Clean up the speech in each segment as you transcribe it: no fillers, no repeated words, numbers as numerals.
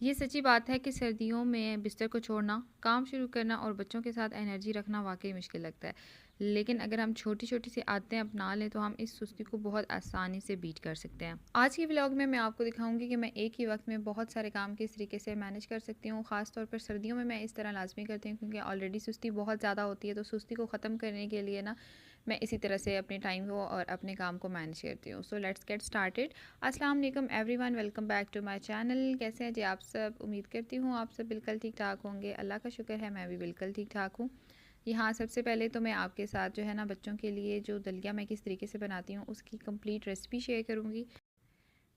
ये सच्ची बात है कि सर्दियों में बिस्तर को छोड़ना, काम शुरू करना और बच्चों के साथ एनर्जी रखना वाक़ई मुश्किल लगता है। लेकिन अगर हम छोटी-छोटी सी आदतें अपना लें तो हम इस सुस्ती को बहुत आसानी से बीट कर सकते हैं। आज के व्लॉग में मैं आपको दिखाऊँगी कि मैं एक ही वक़्त में बहुत सारे काम किस तरीके से मैनेज कर सकती हूँ। ख़ास तौर पर सर्दियों में मैं इस तरह लाज़मी करती हूँ क्योंकि ऑलरेडी सुस्ती बहुत ज़्यादा होती है, तो सुस्ती को ख़त्म करने के लिए ना मैं इसी तरह से अपने टाइम को और अपने काम को मैनेज करती हूँ। So let's get started. अस्सलाम वालेकुम everyone, welcome back to my channel. कैसे हैं जी आप सब? उम्मीद करती हूँ आप सब बिल्कुल ठीक ठाक होंगे। अल्लाह का शुक्र है मैं भी बिल्कुल ठीक ठाक हूँ। यहाँ सबसे पहले तो मैं आपके साथ जो है ना बच्चों के लिए जो दलिया मैं किस तरीके से बनाती हूँ उसकी कंप्लीट रेसिपी शेयर करूँगी।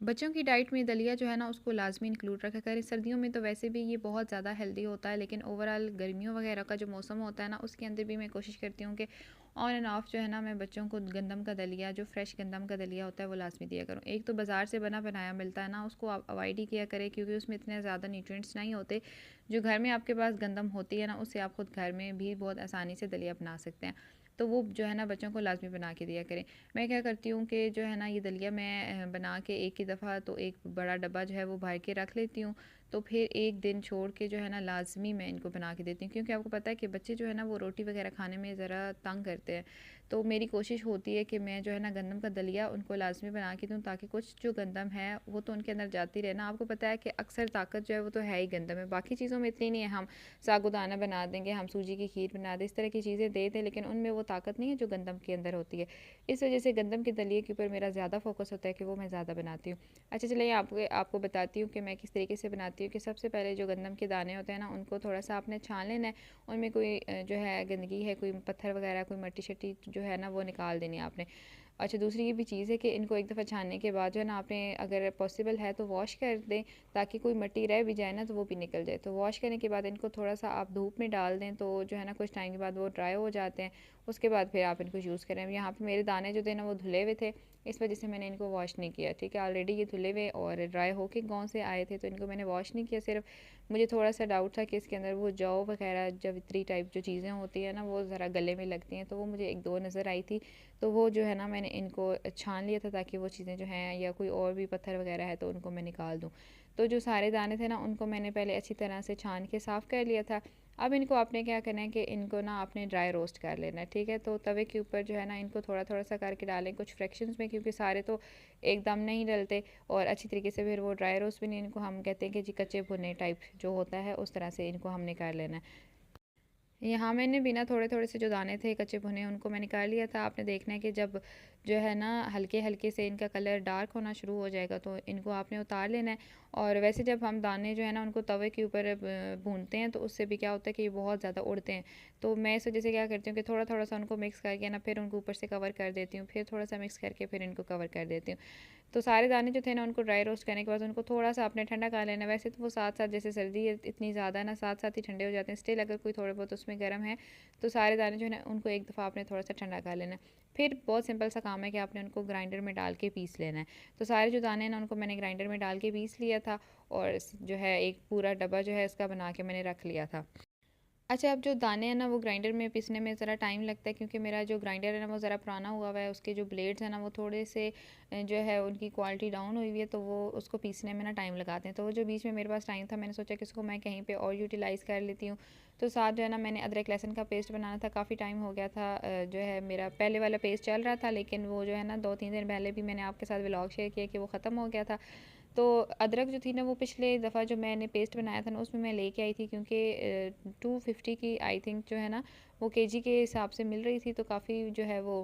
बच्चों की डाइट में दलिया जो है ना उसको लाजमी इंक्लूड रखा करें। सर्दियों में तो वैसे भी ये बहुत ज़्यादा हेल्दी होता है, लेकिन ओवरऑल गर्मियों वगैरह का जो मौसम होता है ना उसके अंदर भी मैं कोशिश करती हूँ कि ऑन एंड ऑफ जो है ना मैं बच्चों को गंदम का दलिया, जो फ्रेश गंदम का दलिया होता है वो लाजमी दिया करूँ। एक तो बाज़ार से बना बनाया मिलता है ना, उसको आप अवॉइड ही किया करें क्योंकि उसमें इतने ज़्यादा न्यूट्रिएंट्स नहीं होते। जो घर में आपके पास गंदम होती है ना उससे आप खुद घर में भी बहुत आसानी से दलिया बना सकते हैं। तो वो जो है ना बच्चों को लाजमी बना के दिया करें। मैं क्या करती हूँ कि जो है ना ये दलिया मैं बना के एक ही दफ़ा तो एक बड़ा डब्बा जो है वो भर के रख लेती हूँ। तो फिर एक दिन छोड़ के जो है ना लाज़मी मैं इनको बना के देती हूँ क्योंकि आपको पता है कि बच्चे जो है ना वो रोटी वगैरह खाने में ज़रा तंग करते हैं। तो मेरी कोशिश होती है कि मैं जो है ना गंदम का दलिया उनको लाज़मी बना के दूँ ताकि कुछ जो गंदम है वो तो उनके अंदर जाती रहे ना। आपको पता है कि अक्सर ताकत जो है वो तो है ही गंदम में, बाकी चीज़ों में इतनी नहीं है। हम साबूदाना बना देंगे, हम सूजी की खीर बना दें, इस तरह की चीज़ें दे दें, लेकिन उनमें वो ताकत नहीं है जो गंदम के अंदर होती है। इस वजह से गंदम के दलिए के ऊपर मेरा ज़्यादा फोकस होता है कि वो मैं ज़्यादा बनाती हूँ। अच्छा चलिए आपको आपको बताती हूँ कि मैं किस तरीके से बनाती हूँ। कि सबसे पहले जो गंदम के दाने होते हैं ना उनको थोड़ा सा आपने छान लेना है। उनमें कोई जो है गंदगी है, कोई पत्थर वगैरह, कोई मट्टी शट्टी जो है ना वो निकाल देनी है आपने। अच्छा दूसरी ये भी चीज़ है कि इनको एक दफ़ा छानने के बाद जो है ना आपने अगर पॉसिबल है तो वॉश कर दें ताकि कोई मिट्टी रह भी जाए ना तो वो भी निकल जाए। तो वॉश करने के बाद इनको थोड़ा सा आप धूप में डाल दें तो जो है ना कुछ टाइम के बाद वो ड्राई हो जाते हैं। उसके बाद फिर आप इनको यूज़ करें। यहाँ पे मेरे दाने जो थे ना वो धुले हुए थे, इस वजह से मैंने इनको वॉश नहीं किया। ठीक है, ऑलरेडी ये धुले हुए और ड्राई होके गाँव से आए थे तो इनको मैंने वॉश नहीं किया। सिर्फ मुझे थोड़ा सा डाउट था कि इसके अंदर वो जौ वगैरह जवित्री टाइप जो चीज़ें होती हैं ना वो ज़रा गले में लगती हैं, तो वो मुझे एक दो नज़र आई थी। तो वो जो है ना मैंने इनको छान लिया था ताकि वो चीज़ें जो हैं या कोई और भी पत्थर वगैरह है तो उनको मैं निकाल दूँ। तो जो सारे दाने थे ना उनको मैंने पहले अच्छी तरह से छान के साफ़ कर लिया था। अब इनको आपने क्या करना है कि इनको ना आपने ड्राई रोस्ट कर लेना है। ठीक है, तो तवे के ऊपर जो है ना इनको थोड़ा थोड़ा सा करके डालें कुछ फ्रैक्शंस में, क्योंकि सारे तो एकदम नहीं डलते और अच्छी तरीके से फिर वो ड्राई रोस्ट भी नहीं, इनको हम कहते हैं कि जी कच्चे भुने टाइप जो होता है उस तरह से इनको हमने कर लेना है। यहाँ मैंने बिना थोड़े-थोड़े से जो दाने थे कच्चे भुने उनको मैं निकाल लिया था। आपने देखना है कि जब जो है ना हल्के-हल्के से इनका कलर डार्क होना शुरू हो जाएगा तो इनको आपने उतार लेना है। और वैसे जब हम दाने जो है ना उनको तवे के ऊपर भूनते हैं तो उससे भी क्या होता है कि ये बहुत ज़्यादा उड़ते हैं। तो मैं इस वजह से क्या करती हूँ कि थोड़ा-थोड़ा सा उनको मिक्स करके ना फिर उनको ऊपर से कवर कर देती हूँ, फिर थोड़ा-सा मिक्स करके फिर इनको कवर कर देती हूँ। तो सारे दाने जो थे ना उनको ड्राई रोस्ट करने के बाद उनको थोड़ा-सा आपने ठंडा कर लेना है। वैसे तो वो साथ-साथ, जैसे सर्दी है इतनी ज़्यादा है ना, साथ-साथ ही ठंडे हो जाते हैं। स्टिल अगर कोई थोड़े बहुत उसमें गर्म है तो सारे दाने जो है ना उनको एक दफ़ा आपने थोड़ा-सा ठंडा कर लेना है। फिर बहुत सिंपल सा काम है कि आपने उनको ग्राइंडर में डाल के पीस लेना है। तो सारे जो दाने हैं ना उनको मैंने ग्राइंडर में डाल के पीस लिया था और जो है एक पूरा डब्बा जो है इसका बना के मैंने रख लिया था। अच्छा, अब जो दाने हैं ना वो ग्राइंडर में पीसने में ज़रा टाइम लगता है क्योंकि मेरा जो ग्राइंडर है ना वो ज़रा पुराना हुआ हुआ है। उसके जो ब्लेड्स हैं ना वो थोड़े से जो है उनकी क्वालिटी डाउन हुई हुई है, तो वो उसको पीसने में ना टाइम लगाते हैं। तो वो जो बीच में मेरे पास टाइम था मैंने सोचा कि इसको मैं कहीं पे और यूटिलाइज़ कर लेती हूँ। तो साथ जो है ना मैंने अदरक लहसुन का पेस्ट बनाना था, काफ़ी टाइम हो गया था। जो है मेरा पहले वाला पेस्ट चल रहा था, लेकिन वो जो है ना 2-3 दिन पहले भी मैंने आपके साथ व्लॉग शेयर किया कि वो ख़त्म हो गया था। तो अदरक जो थी ना वो पिछले दफ़ा जो मैंने पेस्ट बनाया था ना उसमें मैं लेके आई थी क्योंकि 250 की आई थिंक जो है ना वो केजी के हिसाब से मिल रही थी, तो काफ़ी जो है वो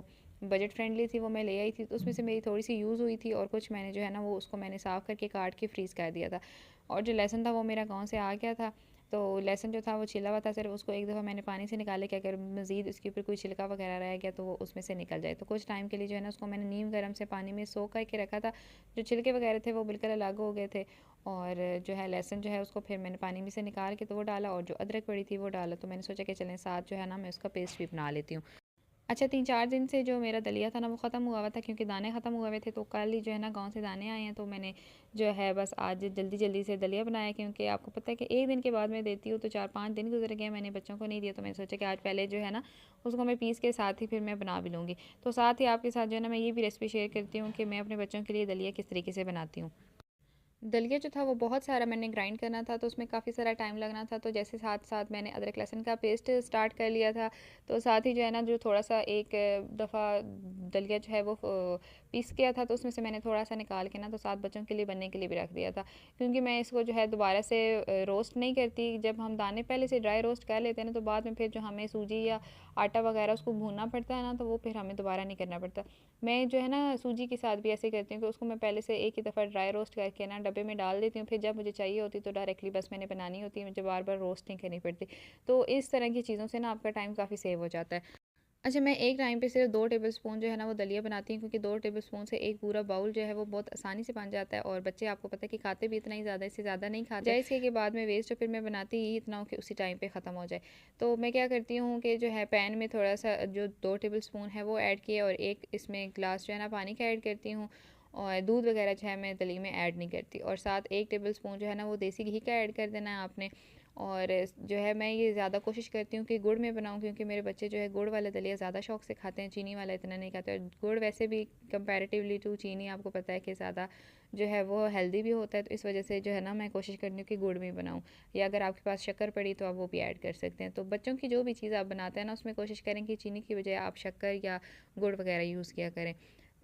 बजट फ्रेंडली थी, वो मैं ले आई थी। तो उसमें से मेरी थोड़ी सी यूज़ हुई थी और कुछ मैंने जो है ना वो उसको मैंने साफ़ करके काट के फ्रीज़ कर दिया था। और जो लहसुन था वो मेरा गाँव से आ गया था, तो लहसुन जो था वो छिला हुआ था। सिर्फ उसको एक दफ़ा मैंने पानी से निकाले कि अगर मज़ीद उसके ऊपर कोई छिलका वगैरह रह गया तो वो उसमें से निकल जाए। तो कुछ टाइम के लिए जो है ना उसको मैंने नीम गर्म से पानी में सोख करके रखा था। जो छिलके वगैरह थे वो बिल्कुल अलग हो गए थे। और जो है लहसुन जो है उसको फिर मैंने पानी में से निकाल के तो वो डाला और जो अदरक पड़ी थी वो डाला। तो मैंने सोचा कि चलें साथ जो है ना मैं उसका पेस्ट भी बना लेती हूँ। अच्छा 3-4 दिन से जो मेरा दलिया था ना वो ख़त्म हुआ हुआ था क्योंकि दाने ख़त्म हुए हुए थे। तो कल ही जो है ना गाँव से दाने आए हैं, तो मैंने जो है बस आज जल्दी-जल्दी से दलिया बनाया क्योंकि आपको पता है कि 1 दिन के बाद मैं देती हूँ तो 4-5 दिन गुज़र गए, मैंने बच्चों को नहीं दिया। तो मैंने सोचा कि आज पहले जो है ना उसको मैं पीस के साथ ही फिर मैं बना भी लूँगी। तो साथ ही आपके साथ जो है ना मैं ये भी रेसिपी शेयर करती हूँ कि मैं अपने बच्चों के लिए दलिया किस तरीके से बनाती हूँ। दलिया जो था वो बहुत सारा मैंने ग्राइंड करना था, तो उसमें काफ़ी सारा टाइम लगना था। तो जैसे साथ-साथ मैंने अदरक लहसुन का पेस्ट स्टार्ट कर लिया था। तो साथ ही जो है ना, जो थोड़ा-सा एक दफ़ा दलिया जो है वो पीस गया था, तो उसमें से मैंने थोड़ा-सा निकाल के ना, तो साथ बच्चों के लिए बनने के लिए भी रख दिया था। क्योंकि मैं इसको जो है दोबारा से रोस्ट नहीं करती। जब हम दाने पहले से ड्राई रोस्ट कर लेते हैं ना, तो बाद में फिर जो हमें सूजी या आटा वगैरह उसको भूनना पड़ता है ना, तो वो फिर हमें दोबारा नहीं करना पड़ता। मैं जो है ना सूजी के साथ भी ऐसे करती हूँ कि उसको मैं पहले से एक ही दफ़ा ड्राई रोस्ट करके ना डब्बे में डाल देती हूँ, फिर जब मुझे चाहिए होती तो डायरेक्टली बस मैंने बनानी होती है, मुझे बार बार रोस्ट नहीं करनी पड़ती। तो इस तरह की चीज़ों से ना आपका टाइम काफ़ी सेव हो जाता है। अच्छा, मैं एक टाइम पे सिर्फ 2 टेबल स्पून जो है ना वो दलिया बनाती हूँ, क्योंकि 2 टेबल स्पून से एक पूरा बाउल जो है वो बहुत आसानी से बन जाता है, और बच्चे आपको पता है कि खाते भी इतना ही ज़्यादा, इससे ज़्यादा नहीं खाते। जाहिर सी है कि बाद में वेस्ट, तो फिर मैं बनाती ही इतना हूँ कि उसी टाइम पे ख़त्म हो जाए। तो मैं क्या करती हूँ कि जो है पैन में थोड़ा सा जो 2 टेबल स्पून है वो ऐड किया, और एक इसमें गिलास जो है ना पानी का ऐड करती हूँ। और दूध वगैरह जो है मैं दली में ऐड नहीं करती, और साथ 1 टेबल स्पून जो है ना वो देसी घी का ऐड कर देना है आपने। और जो है मैं ये ज़्यादा कोशिश करती हूँ कि गुड़ में बनाऊँ, क्योंकि मेरे बच्चे जो है गुड़ वाला दलिया ज़्यादा शौक से खाते हैं, चीनी वाला इतना नहीं खाते। और गुड़ वैसे भी कंपैरेटिवली टू चीनी आपको पता है कि ज़्यादा जो है वो हेल्दी भी होता है, तो इस वजह से जो है ना मैं कोशिश करती हूँ कि गुड़ में बनाऊँ। या अगर आपके पास शक्कर पड़ी तो आप वो भी ऐड कर सकते हैं। तो बच्चों की जो भी चीज़ आप बनाते हैं ना, उसमें कोशिश करें कि चीनी की बजाय आप शक्कर या गुड़ वगैरह यूज़ किया करें।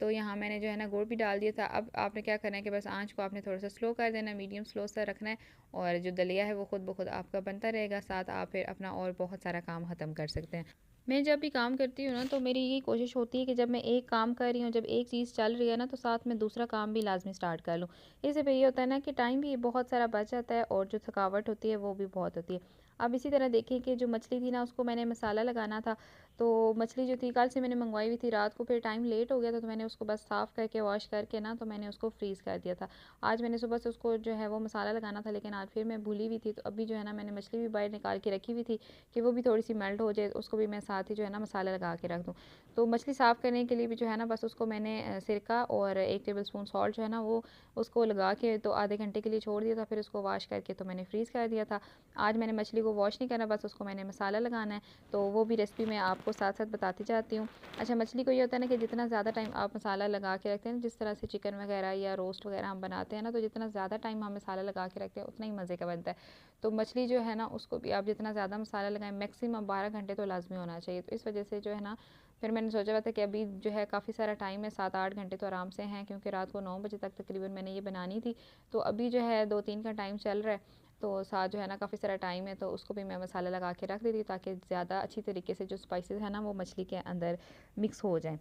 तो यहाँ मैंने जो है ना गुड़ भी डाल दिया था। अब आपने क्या करना है कि बस आँच को आपने थोड़ा सा स्लो कर देना है, मीडियम स्लो सा रखना है, और जो दलिया है वो खुद ब खुद आपका बनता रहेगा। साथ आप फिर अपना और बहुत सारा काम ख़त्म कर सकते हैं। मैं जब भी काम करती हूँ ना, तो मेरी यही कोशिश होती है कि जब मैं एक काम कर रही हूँ, जब एक चीज़ चल रही है ना, तो साथ में दूसरा काम भी लाज़मी स्टार्ट कर लूँ। इससे फिर ये होता है ना कि टाइम भी बहुत सारा बच जाता है, और जो थकावट होती है वो भी बहुत होती है। अब इसी तरह देखिए कि जो मछली थी ना, उसको मैंने मसाला लगाना था। तो मछली जो थी कल से मैंने मंगवाई हुई थी, रात को फिर टाइम लेट हो गया था, तो मैंने उसको बस साफ़ करके वॉश करके ना, तो मैंने उसको फ्रीज़ कर दिया था। आज मैंने सुबह से उसको जो है वो मसाला लगाना था, लेकिन आज फिर मैं भूली हुई थी। तो अभी जो है ना मैंने मछली भी बाहर निकाल के रखी हुई थी कि वो भी थोड़ी सी मेल्ट हो जाए, उसको भी मैं साथ ही जो है ना मसाला लगा के रख दूँ। तो मछली साफ़ करने के लिए भी जो है ना बस उसको मैंने सिरका और 1 टेबल स्पून सॉल्ट जो है ना वो उसको लगा के तो आधे घंटे के लिए छोड़ दिया था। फिर उसको वॉश करके तो मैंने फ्रीज़ कर दिया था। आज मैंने मछली को वॉश नहीं करना, बस उसको मैंने मसाला लगाना है। तो वो भी रेसिपी मैं आपको साथ साथ बताती जाती हूँ। अच्छा, मछली को ये होता है ना कि जितना ज़्यादा टाइम आप मसाला लगा के रखते हैं ना, जिस तरह से चिकन वगैरह या रोस्ट वगैरह हम बनाते हैं ना, तो जितना ज़्यादा टाइम हम मसाला लगा के रखते हैं उतना ही मज़े का बनता है। तो मछली जो है ना उसको भी आप जितना ज़्यादा मसाला लगाएं, मैक्सिमम 12 घंटे तो लाजमी होना चाहिए। तो इस वजह से जो है ना फिर मैंने सोचा हुआ था कि अभी जो है काफ़ी सारा टाइम है, 7-8 घंटे तो आराम से हैं, क्योंकि रात को 9 बजे तक तकरीबन मैंने ये बनानी थी। तो अभी जो है 2-3 का टाइम चल रहा है, तो साथ जो है ना काफ़ी सारा टाइम है, तो उसको भी मैं मसाला लगा के रख देती, ताकि ज़्यादा अच्छी तरीके से जो स्पाइसेस है ना वो मछली के अंदर मिक्स हो जाएँ।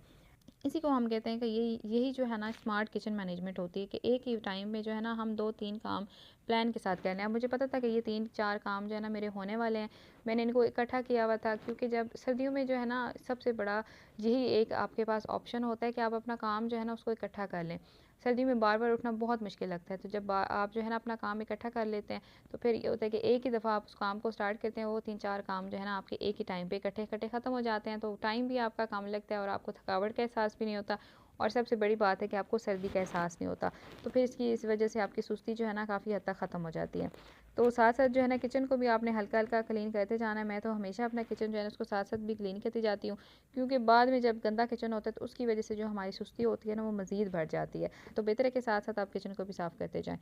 इसी को हम कहते हैं कि यही जो है ना स्मार्ट किचन मैनेजमेंट होती है, कि एक ही टाइम में जो है ना हम 2-3 काम प्लान के साथ कर लें। अब मुझे पता था कि ये 3-4 काम जो है ना मेरे होने वाले हैं। मैंने इनको इकट्ठा किया हुआ था, क्योंकि जब सर्दियों में जो है ना सबसे बड़ा यही एक आपके पास ऑप्शन होता है कि आप अपना काम जो है ना उसको इकट्ठा कर लें। सर्दियों में बार बार उठना बहुत मुश्किल लगता है, तो जब आप जो है ना अपना काम इकट्ठा कर लेते हैं, तो फिर ये होता है कि एक ही दफ़ा आप उस काम को स्टार्ट करते हैं, वो 3-4 काम जो है ना आपके एक ही टाइम पे इकट्ठे इकट्ठे ख़त्म हो जाते हैं। तो टाइम भी आपका कम लगता है, और आपको थकावट का एहसास भी नहीं होता, और सबसे बड़ी बात है कि आपको सर्दी का एहसास नहीं होता। तो फिर इस वजह से आपकी सुस्ती जो है ना काफ़ी हद तक ख़त्म हो जाती है। तो साथ साथ जो है ना किचन को भी आपने हल्का हल्का क्लीन करते जाना है। मैं तो हमेशा अपना किचन जो है ना उसको साथ साथ भी क्लीन करती जाती हूँ, क्योंकि बाद में जब गंदा किचन होता है तो उसकी वजह से जो हमारी सुस्ती होती है ना वो मज़ीद बढ़ जाती है। तो बेहतर है कि साथ साथ आप किचन को भी साफ़ करते जाएँ।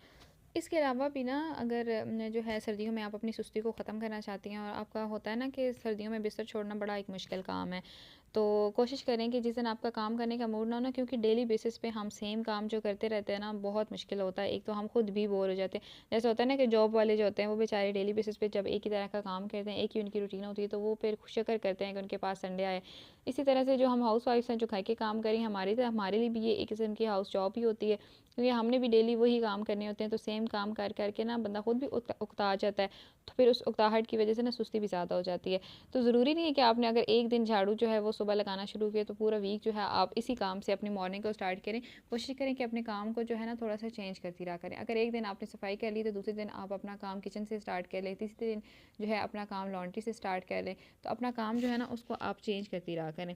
इसके अलावा भी ना, अगर जो है सर्दियों में आप अपनी सुस्ती को ख़त्म करना चाहती हैं, और आपका होता है ना कि सर्दियों में बिस्तर छोड़ना बड़ा एक मुश्किल काम है, तो कोशिश करें कि जिस दिन आपका काम करने का मूड ना हो ना, क्योंकि डेली बेसिस पे हम सेम काम जो करते रहते हैं ना बहुत मुश्किल होता है। एक तो हम खुद भी बोर हो जाते हैं। जैसे होता है ना कि जॉब वाले जो होते हैं वो बेचारे डेली बेसिस पे जब एक ही तरह का काम करते हैं, एक ही उनकी रूटीन होती है, तो वो फिर शुक्र करते हैं कि उनके पास संडे आए। इसी तरह से जो हम हाउस वाइफ्स हैं जो घर के काम करें, हमारे लिए भी ये एक किस्म की हाउस जॉब ही होती है, क्योंकि हमने भी डेली वही काम करने होते हैं। तो सेम काम कर करके ना बंदा खुद भी उकता जाता है, तो फिर उस उकताहट की वजह से ना सुस्ती भी ज़्यादा हो जाती है। तो ज़रूरी नहीं है कि आपने अगर एक दिन झाड़ू जो है वो सुबह लगाना शुरू किया, तो पूरा वीक जो है आप इसी काम से अपनी मॉर्निंग को स्टार्ट करें। कोशिश करें कि अपने काम को जो है ना थोड़ा सा चेंज करती रहा करें। अगर एक दिन आपने सफाई कर ली, तो दूसरे दिन आप अपना काम किचन से स्टार्ट कर लें, तीसरे दिन जो है अपना काम लॉन्ड्री से स्टार्ट कर लें। तो अपना काम जो है ना उसको आप चेंज करती रहा करें।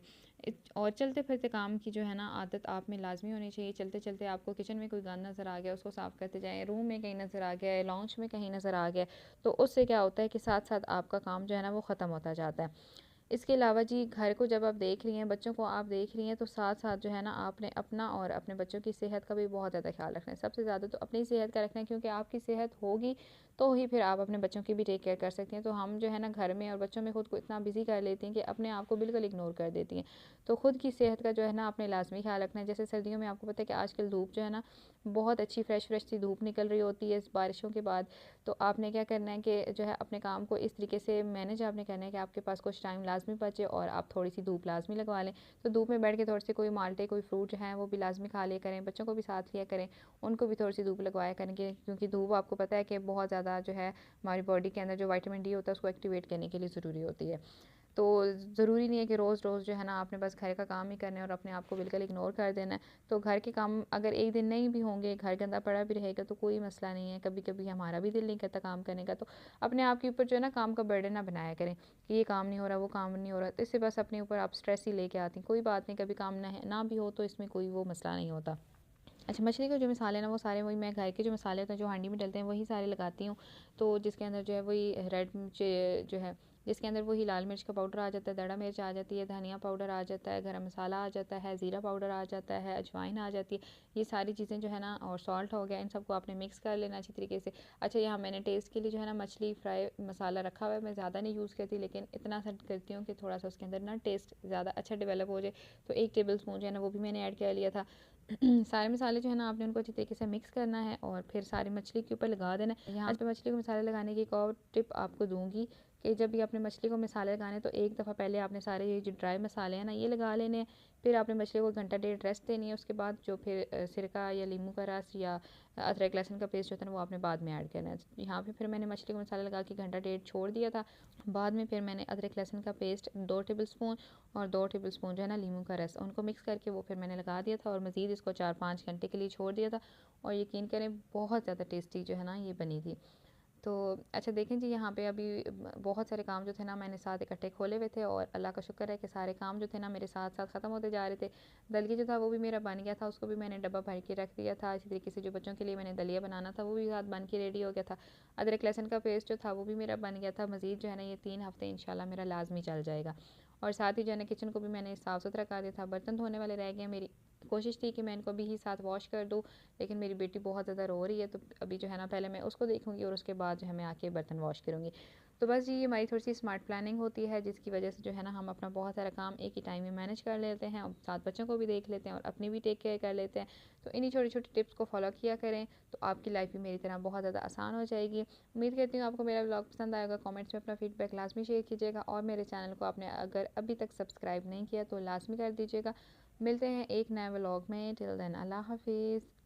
और चलते फिरते काम की जो है ना आदत आप में लाजमी होनी चाहिए। चलते चलते आपको किचन में कोई गंद नज़र आ गया, उसको साफ़ करते जाएँ। रूम में कहीं नज़र आ गया है, लॉन्च में कहीं नज़र आ गया, तो उससे क्या होता है कि साथ साथ आपका काम जो है ना वो ख़त्म होता जाता है। इसके अलावा जी घर को जब आप देख रही हैं, बच्चों को आप देख रही हैं, तो साथ-साथ जो है ना आपने अपना और अपने बच्चों की सेहत का भी बहुत ज़्यादा ख़्याल रखना है। सबसे ज़्यादा तो अपनी सेहत का रखना है, क्योंकि आपकी सेहत होगी तो ही फिर आप अपने बच्चों की भी टेक केयर कर सकती हैं। तो हम जो है ना घर में और बच्चों में खुद को इतना बिज़ी कर लेती हैं कि अपने आप को बिल्कुल इग्नोर कर देती हैं। तो खुद की सेहत का जो है ना आपने लाज़मी ख़्याल रखना है। जैसे सर्दियों में आपको पता है कि आजकल धूप जो है ना बहुत अच्छी फ्रेश सी धूप निकल रही होती है इस बारिशों के बाद। तो आपने क्या करना है कि जो है अपने काम को इस तरीके से मैनेज आपने करना है कि आपके पास कुछ टाइम लाज़मी बचे और आप थोड़ी सी धूप लाज़मी लगवा लें। तो धूप में बैठ के थोड़े से कोई माल्टे, कोई फ्रूट जो हैं वो भी लाज़मी खा लिया करें, बच्चों को भी साथ लिया करें, उनको भी थोड़ी सी धूप लगवाया करेंगे, क्योंकि धूप आपको पता है कि बहुत ज़्यादा जो है हमारी बॉडी के अंदर जो विटामिन डी होता है उसको एक्टिवेट करने के लिए ज़रूरी होती है। तो ज़रूरी नहीं है कि रोज़-रोज़ जो है ना आपने बस घर का काम ही करना है और अपने आप को बिल्कुल इग्नोर कर देना है। तो घर के काम अगर एक दिन नहीं भी होंगे, घर गंदा पड़ा भी रहेगा तो कोई मसला नहीं है। कभी-कभी हमारा भी दिल नहीं करता काम करने का, तो अपने आप के ऊपर जो है ना काम का बर्डन ना बनाया करें कि ये काम नहीं हो रहा, वो काम नहीं हो रहा। तो इससे बस अपने ऊपर आप स्ट्रेस ही लेके आती हैं। कोई बात नहीं, कभी काम ना भी हो तो इसमें कोई वो मसला नहीं होता। अच्छा, मछली के जो मसाले हैं ना वो सारे वही मैं घर के जो मसाले होते हैं जो हांडी में डलते हैं वही सारे लगाती हूँ। तो जिसके अंदर जो है वही रेड मिर्च जो है, जिसके अंदर वही लाल मिर्च का पाउडर आ जाता है, दड़ा मिर्च आ जाती है, धनिया पाउडर आ जाता है, गरम मसाला आ जाता है, ज़ीरा पाउडर आ जाता है, अजवाइन आ जाती है। ये सारी चीज़ें जो है ना और सॉल्ट हो गया, इन सबको आपने मिक्स कर लेना अच्छी तरीके से। अच्छा, यहाँ मैंने टेस्ट के लिए जो है ना मछली फ्राई मसाला रखा हुआ है, मैं ज़्यादा नहीं यूज़ करती, लेकिन इतना सा करती हूँ कि थोड़ा सा उसके अंदर ना टेस्ट ज़्यादा अच्छा डेवलप हो जाए। तो 1 टेबल स्पून जो है ना वो भी मैंने ऐड कर लिया था। सारे मसाले जो है ना आपने उनको अच्छी तरीके से मिक्स करना है और फिर सारी मछली के ऊपर लगा देना है। यहाँ पे मछली को मसाले लगाने की एक और टिप आपको दूंगी कि जब भी आपने मछली को मसाले लगाने तो एक दफ़ा पहले आपने सारे ये जो ड्राई मसाले हैं ना ये लगा लेने हैं। फिर आपने मछली को घंटा डेढ़ रेस्ट देनी है। उसके बाद जो फिर सिरका या नींबू का रस या अदरक लहसुन का पेस्ट होता है ना वो आपने बाद में ऐड करना है। यहाँ पे फिर मैंने मछली को मसाला लगा के घंटा डेढ़ छोड़ दिया था। बाद में फिर मैंने अदरक लहसुन का पेस्ट 2 टेबल स्पून और 2 टेबल स्पून जो है ना नींबू का रस, उनको मिक्स करके वो फिर मैंने लगा दिया था और मज़ीद इसको 4-5 घंटे के लिए छोड़ दिया था। और यकीन करें बहुत ज़्यादा टेस्टी जो है ना ये बनी थी। तो अच्छा देखें जी, यहाँ पे अभी बहुत सारे काम जो थे ना मैंने साथ इकट्ठे खोले हुए थे और अल्लाह का शुक्र है कि सारे काम जो थे ना मेरे साथ साथ ख़त्म होते जा रहे थे। दलिया जो था वो भी मेरा बन गया था, उसको भी मैंने डब्बा भर के रख दिया था। इसी तरीके से जो बच्चों के लिए मैंने दलिया बनाना था वो भी साथ बन के रेडी हो गया था। अदरक लहसुन का पेस्ट जो था वो भी मेरा बन गया था। मज़ीद जो है ना ये 3 हफ़्ते इंशाल्लाह मेरा लाजमी चल जाएगा। और साथ ही जो है ना किचन को भी मैंने साफ़ सुथरा कर दिया था। बर्तन धोने वाले रह गए, मेरी कोशिश थी कि मैं इनको भी ही साथ वॉश कर दूँ, लेकिन मेरी बेटी बहुत ज़्यादा रो रही है तो अभी जो है ना पहले मैं उसको देखूँगी और उसके बाद जो है मैं आके बर्तन वॉश करूँगी। तो बस ये हमारी थोड़ी सी स्मार्ट प्लानिंग होती है जिसकी वजह से जो है ना हम अपना बहुत सारा काम एक ही टाइम में मैनेज कर लेते हैं और साथ बच्चों को भी देख लेते हैं और अपनी भी टेक केयर कर लेते हैं। तो इन्हीं छोटी छोटी टिप्स को फॉलो किया करें तो आपकी लाइफ भी मेरी तरह बहुत ज़्यादा आसान हो जाएगी। उम्मीद करती हूँ आपको मेरा ब्लॉग पसंद आएगा। कमेंट्स में अपना फीडबैक लाजमी शेयर कीजिएगा और मेरे चैनल को आपने अगर अभी तक सब्सक्राइब नहीं किया तो लाजमी कर दीजिएगा। मिलते हैं एक नए व्लॉग में। टिल देन अल्लाह हाफिज़।